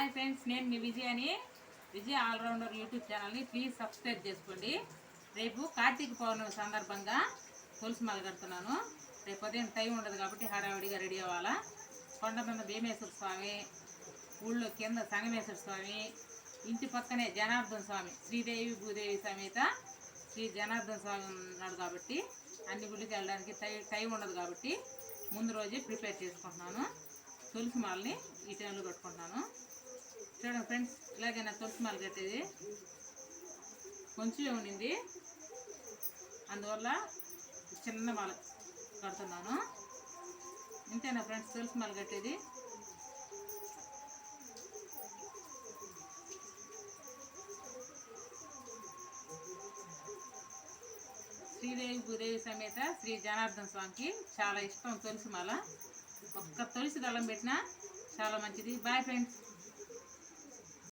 Hi friends, నేను మీ Vijay allrounder YouTube ఛానల్ని please subscribe చేసుకోండి. రేపు కార్తీక పౌర్ణమి సందర్భంగా తులసి మాల కడుతున్నాను. రేపు ఉదయం టైం ఉండదు కాబట్టి హడావిడిగా రెడీ అవ్వాలా. కొండ మీద భీమేశ్వర స్వామి, ఊళ్ళో కింద సంగమేశ్వర స్వామి, ఇంటి పక్కనే జనార్దన స్వామి, శ్రీదేవి భూదేవి సమేత శ్రీ జనార్దన స్వామి ఉన్నాడు కాబట్టి అన్ని గుళ్ళకి వెళ్ళడానికి టైం ఉండదు కాబట్టి ముందు రోజే ప్రిపేర్ చేసుకుంటున్నాను. తులసి మాలని ఈ టైంలో కట్టుకుంటున్నాను. చూడండి ఫ్రెండ్స్, ఇలాగే నా తులసి మాల కట్టేది కొంచెం ఉండింది, అందువల్ల చిన్న మాల కడుతున్నాను. ఇంతేనా ఫ్రెండ్స్ తులసి మాల కట్టేది. శ్రీదేవి భూదేవి సమేత శ్రీ జనార్దన స్వామికి చాలా ఇష్టం తులసి మాల. ఒక్క తులసి దళం పెట్టినా చాలా మంచిది. Bye friends.